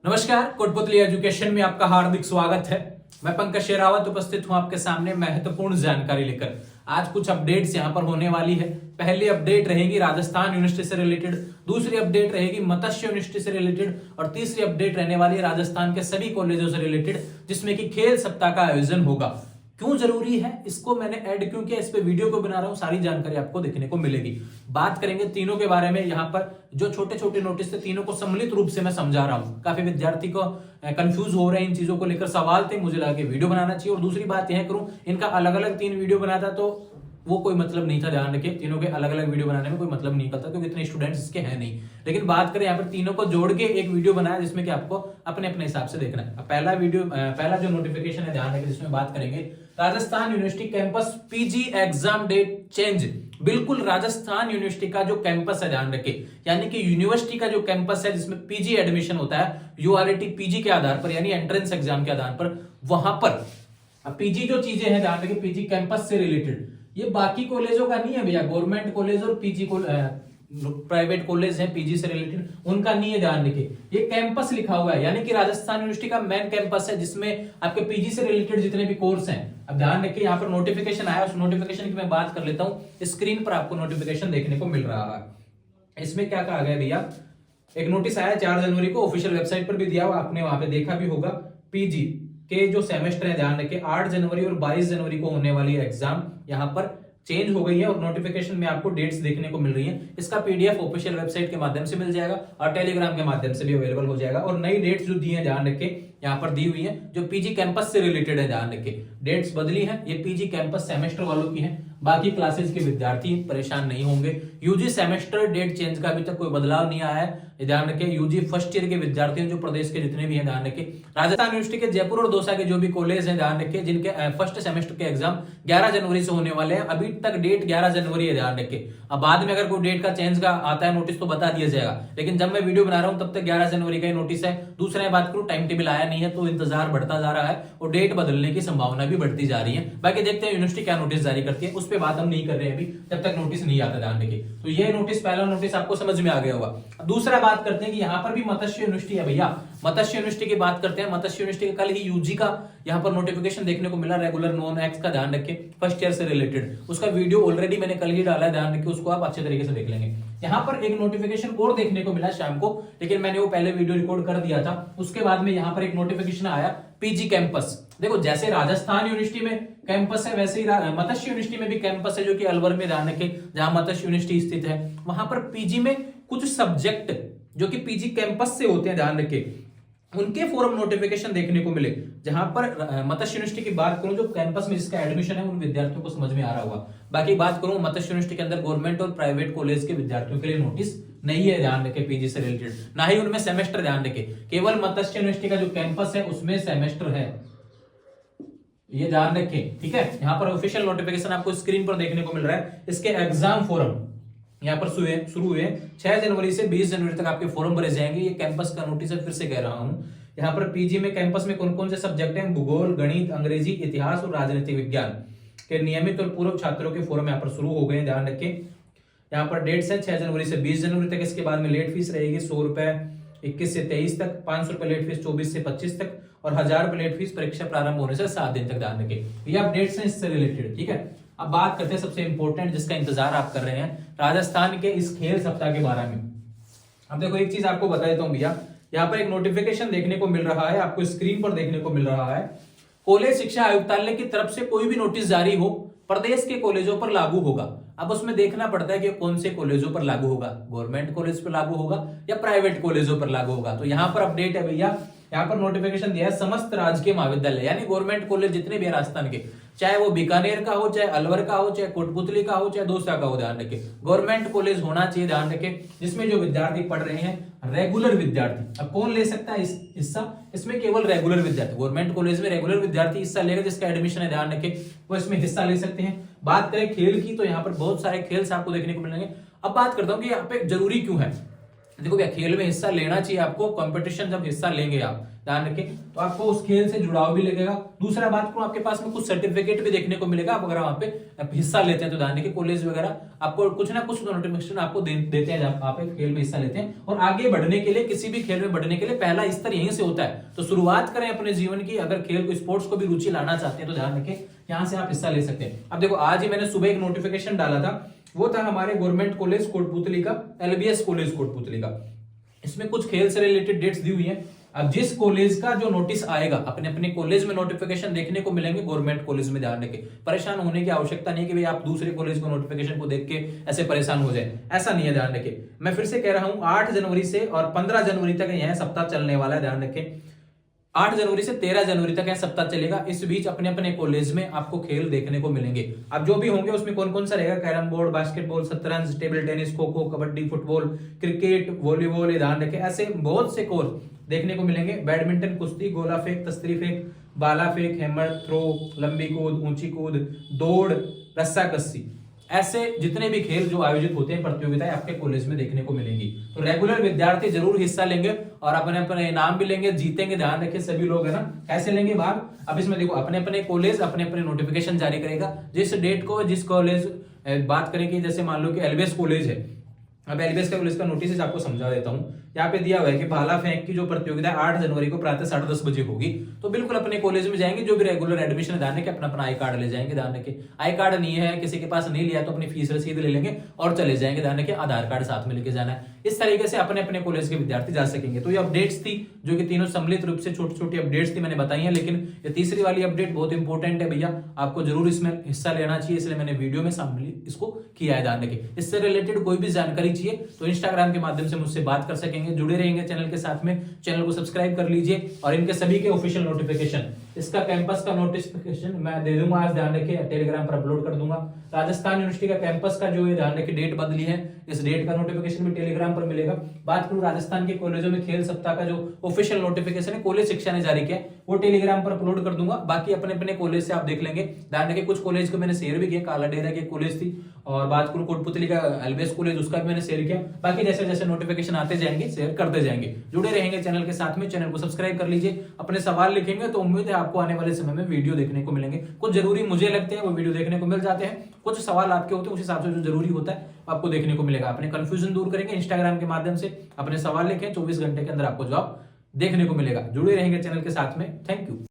नमस्कार, कोटपुतली एजुकेशन में आपका हार्दिक स्वागत है। मैं पंकज शेरावत उपस्थित हूं आपके सामने महत्वपूर्ण जानकारी लेकर। आज कुछ अपडेट्स यहां पर होने वाली है। पहली अपडेट रहेगी राजस्थान यूनिवर्सिटी से रिलेटेड, दूसरी अपडेट रहेगी मत्स्य यूनिवर्सिटी से रिलेटेड और तीसरी अपडेट रहने वाली है राजस्थान के सभी कॉलेजों से रिलेटेड, जिसमें कि खेल सप्ताह का आयोजन होगा। क्यों जरूरी है, इसको मैंने ऐड क्यों किया, इस पे वीडियो को बना रहा हूं, सारी जानकारी आपको देखने को मिलेगी। बात करेंगे तीनों के बारे में। यहाँ पर जो छोटे छोटे नोटिस थे तीनों को सम्मिलित रूप से मैं समझा रहा हूं। काफी विद्यार्थी को कंफ्यूज हो रहे हैं, इन चीजों को लेकर सवाल थे, मुझे लगा कि वीडियो बनाना चाहिए। और दूसरी बात यह करूं, इनका अलग अलग 3 वीडियो बनाता तो वो कोई मतलब नहीं था। ध्यान रखिए, तीनों के अलग अलग वीडियो बनाने में कोई मतलब नहीं करता, क्योंकि इतने स्टूडेंट्स इसके हैं नहीं। लेकिन बात करें यहाँ पर तीनों को जोड़ के एक वीडियो बनाया, जिसमें कि आपको अपने अपने हिसाब से देखना है। पहला जो नोटिफिकेशन है, ध्यान रखिए, जिसमें बात करेंगे Rajasthan university campus PG exam date change. बिल्कुल राजस्थान यूनिवर्सिटी का जो कैंपस है, ध्यान रखिए, यानी कि यूनिवर्सिटी का जो कैंपस है जिसमें पीजी एडमिशन होता है यूआरटी पीजी के आधार पर, यानी एंट्रेंस एग्जाम के आधार पर, वहां पर पीजी जो चीजें हैं, ध्यान रखिए, पीजी कैंपस से रिलेटेड, ये बाकी कॉलेजों का नहीं है भैया। गवर्नमेंट कॉलेज और पीजी प्राइवेट कॉलेज है पीजी से रिलेटेड, उनका नहीं है। ध्यान रखिए, ये कैंपस लिखा हुआ है, यानी कि राजस्थान यूनिवर्सिटी का मेन कैंपस है, जिसमें आपके पीजी से रिलेटेड जितने भी कोर्स हैं। अब ध्यान रखिए, यहाँ पर नोटिफिकेशन आया, उस नोटिफिकेशन की मैं बात कर लेता हूँ। स्क्रीन पर आपको नोटिफिकेशन देखने को मिल रहा है। इसमें क्या कहा गया भैया, एक नोटिस आया 4 जनवरी को, ऑफिशियल वेबसाइट पर भी दिया हुआ, आपने वहां पे देखा भी होगा। पीजी के जो सेमेस्टर है, ध्यान रखिए, 8 जनवरी और 22 जनवरी को होने वाली एग्जाम यहाँ पर चेंज हो गई है, और नोटिफिकेशन में आपको डेट्स देखने को मिल रही है। इसका पीडीएफ ऑफिशियल वेबसाइट के माध्यम से मिल जाएगा और टेलीग्राम के माध्यम से भी अवेलेबल हो जाएगा। और नई डेट्स जो दी है, ध्यान रखिए, यहाँ पर दी हुई है, जो पीजी कैंपस से रिलेटेड है। ध्यान रखिए, डेट्स बदली है, ये पीजी कैंपस सेमेस्टर वालों की है, बाकी क्लासेस के विद्यार्थी परेशान नहीं होंगे। यूजी सेमेस्टर डेट चेंज का अभी तक कोई बदलाव नहीं आया है, ध्यान रखिए। यूजी फर्स्ट ईयर के विद्यार्थी जो प्रदेश के जितने भी हैं, ध्यान रखिए, राजस्थान यूनिवर्सिटी के जयपुर और दौसा के जो भी कॉलेज हैं, ध्यान रखिए, जिनके फर्स्ट सेमेस्टर के एग्जाम 11 जनवरी से होने वाले हैं। अभी तक डेट 11 जनवरी है, ध्यान रखिए। अब बाद में अगर कोई डेट का चेंज का आता है नोटिस तो बता दिया जाएगा, लेकिन जब मैं वीडियो बना रहा हूं तब तक 11 जनवरी का ही नोटिस है। दूसरा बात करूं, टाइम टेबल आया नहीं है, तो इंतजार बढ़ता जा रहा है और डेट बदलने की संभावना भी बढ़ती जा रही है। बाकी देखते हैं यूनिवर्सिटी क्या नोटिस जारी करती है, उस पर बात हम नहीं कर रहे हैं अभी, जब तक नोटिस नहीं आता। ध्यान रखिए, तो ये नोटिस, पहला नोटिस आपको समझ में आ गया होगा। दूसरा बात करते हैं कि यहाँ पर भी मत्स्य यूनिवर्सिटी है भैया। मत्स्य यूनिवर्सिटी की बात करते हैं। मत्स्य यूनिवर्सिटी का कल ही यूजी का यहाँ पर नोटिफिकेशन देखने को मिला, रेगुलर नॉन एक्स का, ध्यान रखिए, फर्स्ट ईयर से रिलेटेड। उसका वीडियो ऑलरेडी मैंने कल ही डाला है, ध्यान रखिए, उसको आप अच्छे तरीके से देख लेंगे। यहाँ पर एक नोटिफिकेशन और देखने को मिला शाम को, लेकिन मैंने वो पहले वीडियो रिकॉर्ड कर दिया था। उसके बाद में यहाँ पर एक नोटिफिकेशन आया पीजी कैंपस। देखो, जैसे राजस्थान यूनिवर्सिटी में कैंपस है, वैसे ही मत्स्य यूनिवर्सिटी में भी कैंपस है, जो कि अलवर में, ध्यान रखिए, जहां मत्स्य यूनिवर्सिटी स्थित है। वहां पर पीजी में कुछ सब्जेक्ट जो कि पीजी कैंपस से होते हैं, ध्यान रखिए, उनके फॉरम नोटिफिकेशन देखने को मिले। जहां पर मत्स्य यूनिवर्सिटी की बात करूं, जो कैंपस में जिसका एडमिशन है, उन विद्यार्थियों को समझ में आ रहा होगा। बाकी बात करूं, मत्स्य यूनिवर्सिटी के अंदर गवर्नमेंट और प्राइवेट कॉलेज के विद्यार्थियों के लिए नोटिस नहीं है, ध्यान रखिए, पीजी से रिलेटेड, ना ही उनमें सेमेस्टर। ध्यान रखिए, केवल मत्स्य यूनिवर्सिटी का जो कैंपस है उसमें सेमेस्टर है, ये ध्यान रखें, ठीक है। यहाँ पर ऑफिशियल नोटिफिकेशन आपको स्क्रीन पर देखने को मिल रहा है। इसके एग्जाम फॉरम यहाँ पर शुरू हुए 6 जनवरी से 20 जनवरी तक आपके फॉर्म भरे जाएंगे। ये कैंपस का नोटिस है, फिर से कह रहा हूं। यहाँ पर पीजी में कैंपस में कौन कौन से सब्जेक्ट हैं, भूगोल, गणित, अंग्रेजी, इतिहास और राजनीतिक विज्ञान के नियमित और पूर्व छात्रों के फॉर्म यहाँ पर शुरू हो गए, ध्यान रखें। यहाँ पर डेट्स है 6 जनवरी से 20 जनवरी तक। इसके बाद में लेट फीस रहेगी 100 रुपए 21 से 23 तक, 500 रुपए लेट फीस 24 से 25 तक, और 1000 रुपए लेट फीस परीक्षा प्रारंभ होने से 7 दिन तक, ध्यान रखें। ये अपडेट्स हैं इससे रिलेटेड, ठीक है। अब बात करते हैं सबसे इंपॉर्टेंट, जिसका इंतजार आप कर रहे हैं, राजस्थान के इस खेल सप्ताह के बारे में। अब देखो, एक चीज आपको बता देता हूं भैया, यहाँ पर एक नोटिफिकेशन देखने को मिल रहा है, आपको स्क्रीन पर देखने को मिल रहा है। कॉलेज शिक्षा आयुक्तालय की तरफ से कोई भी नोटिस जारी हो, प्रदेश के कॉलेजों पर लागू होगा। अब उसमें देखना पड़ता है कि कौन से कॉलेजों पर लागू होगा, गवर्नमेंट कॉलेज पर लागू होगा या प्राइवेट कॉलेजों पर लागू होगा। तो यहाँ पर अपडेट है भैया, यहाँ पर नोटिफिकेशन दिया है, समस्त राजकीय महाविद्यालय यानी गवर्नमेंट कॉलेज जितने भी है राजस्थान के, चाहे वो बीकानेर का हो, चाहे अलवर का हो, चाहे कोटपुतली का हो, चाहे दौसा का हो, ध्यान रखें, गवर्नमेंट कॉलेज होना चाहिए, ध्यान रखें, जिसमें जो विद्यार्थी पढ़ रहे हैं रेगुलर विद्यार्थी। अब कौन ले सकता है हिस्सा, इसमें केवल रेगुलर विद्यार्थी। गवर्नमेंट कॉलेज में रेगुलर विद्यार्थी हिस्सा लेगा, जिसका एडमिशन है, ध्यान रखें, वो इसमें हिस्सा ले सकते हैं। बात करें खेल की, तो यहाँ पर बहुत सारे खेल आपको देखने को मिलेंगे। अब बात करता हूँ कि यहाँ पे जरूरी क्यों है। देखो भैया, खेल में हिस्सा लेना चाहिए आपको। कंपटीशन जब हिस्सा लेंगे आप, ध्यान रखें, तो आपको उस खेल से जुड़ाव भी लगेगा। दूसरा बात को, आपके पास में कुछ सर्टिफिकेट भी देखने को मिलेगा आप अगर वहां पे हिस्सा लेते हैं। तो ध्यान रखें, कॉलेज वगैरह आपको कुछ ना कुछ नोटिफिकेशन आपको देते हैं जब आप खेल में हिस्सा लेते हैं। और आगे बढ़ने के लिए, किसी भी खेल में बढ़ने के लिए पहला स्तर यहीं से होता है। तो शुरुआत करें अपने जीवन की। अगर खेल को, स्पोर्ट्स को भी रुचि लाना चाहते हैं तो ध्यान रखें, यहां से आप हिस्सा ले सकते हैं। अब देखो, आज ही मैंने सुबह एक नोटिफिकेशन डाला था, वो था हमारे गवर्नमेंट कॉलेज कोटपुतली का, एलबीएस कॉलेज कोटपुतली का। इसमें कुछ खेल से रिलेटेड डेट्स दी हुई हैं। अब जिस कॉलेज का जो नोटिस आएगा, अपने अपने कॉलेज में नोटिफिकेशन देखने को मिलेंगे गवर्नमेंट कॉलेज में। ध्यान रखें, परेशान होने की आवश्यकता नहीं है कि भाई आप दूसरे कॉलेज को नोटिफिकेशन को देख के ऐसे परेशान हो जाए, ऐसा नहीं है। ध्यान रखें, मैं फिर से कह रहा हूं, 8 जनवरी से और 15 जनवरी तक यह सप्ताह चलने वाला है। ध्यान रखें, 8 जनवरी से 13 जनवरी तक यह सप्ताह चलेगा। इस बीच अपने अपने कॉलेज में आपको खेल देखने को मिलेंगे। अब जो भी होंगे उसमें कौन कौन सा रहेगा, कैरम बोर्ड, बास्केटबॉल, शतरंज, table tennis, kho kho, kabaddi, football, cricket, volleyball, ध्यान रखें, ऐसे बहुत से कोर्स देखने को मिलेंगे। बैडमिंटन, कुश्ती, गोला फेंक, तस्तरी फेंक, बाला फेंक, हैमर थ्रो, लंबी कूद, ऊंची कूद, दौड़, रस्सा कस्सी, ऐसे जितने भी खेल जो आयोजित होते हैं, प्रतियोगिताएं आपके कॉलेज में देखने को मिलेंगी। तो रेगुलर विद्यार्थी जरूर हिस्सा लेंगे और अपने अपने इनाम भी लेंगे, जीतेंगे। ध्यान रखें, सभी लोग है ना, कैसे लेंगे भाग। अब इसमें देखो, अपने अपने कॉलेज अपने अपने नोटिफिकेशन जारी करेगा। जिस डेट को जिस कॉलेज, बात करें कि जैसे मान लो कि एलबीएस कॉलेज है, अब एलबीएस का कॉलेज का नोटिस आपको समझा देता हूं। यहाँ पे दिया हुआ है कि भाला फेंक की जो प्रतियोगिता 8 जनवरी को प्रातः 10:30 बजे होगी। तो बिल्कुल अपने कॉलेज में जाएंगे, जो भी रेगुलर एडमिशन है, ध्यान रखें, अपना अपना आई कार्ड ले जाएंगे। ध्यान रखें, आई कार्ड नहीं है किसी के पास, नहीं लिया तो अपनी फीस रसीद ले लेंगे और चले जाएंगे। ध्यान रखें, आधार कार्ड साथ में लेके जाना है। इस तरीके से अपने अपने कॉलेज के विद्यार्थी जा सकेंगे। तो ये अपडेट्स थी, जो कि तीनों सम्मिलित रूप से छोटी छोटी अपडेट्स थी, मैंने बताई है। लेकिन ये तीसरी वाली अपडेट बहुत इंपॉर्टेंट है भैया, आपको जरूर इसमें हिस्सा लेना चाहिए, इसलिए मैंने वीडियो में सम्मिलित इसको किया है। ध्यान रखें, इससे रिलेटेड कोई भी जानकारी चाहिए तो इंस्टाग्राम के माध्यम से मुझसे बात कर सकेंगे। जुड़े रहेंगे चैनल के साथ में, चैनल को सब्सक्राइब कर लीजिए। और इनके सभी के ऑफिशियल नोटिफिकेशन, इसका कैंपस का नोटिफिकेशन मैं दे दूंगा आज, ध्यान रखिए, टेलीग्राम पर अपलोड कर दूंगा। राजस्थान यूनिवर्सिटी का कैंपस का जो है, ध्यान रखिए, डेट बदली है, इस डेट का नोटिफिकेशन भी टेलीग्राम पर मिलेगा। बात करूं राजस्थान के कॉलेजों में खेल सप्ताह का जो ऑफिशियल नोटिफिकेशन है, कॉलेज शिक्षा ने जारी किया, वो टेलीग्राम पर अपलोड कर दूंगा। बाकी अपने अपने कॉलेज से आप देख लेंगे। ध्यान रखिए, कुछ कॉलेज को मैंने शेयर भी किया, काला डेरा की कॉलेज थी, और बात करूं कोटपुतली का एलबीएस कॉलेज, उसका भी मैंने शेयर किया। बाकी जैसे जैसे नोटिफिकेशन आते जाएंगे शेयर करते जाएंगे। जुड़े रहेंगे चैनल के साथ में, चैनल को सब्सक्राइब कर लीजिए। अपने सवाल लिखेंगे तो उम्मीद है आपको आने वाले समय में वीडियो देखने को मिलेंगे। कुछ जरूरी मुझे लगते हैं वो वीडियो देखने को मिल जाते हैं, कुछ सवाल आपके होते हैं, उस हिसाब से जो जरूरी होता है आपको देखने को मिलेगा। अपने कंफ्यूजन दूर करेंगे, इंस्टाग्राम के माध्यम से अपने सवाल लिखें, 24 घंटे के अंदर आपको जवाब देखने को मिलेगा। जुड़े रहेंगे चैनल के साथ में। Thank you.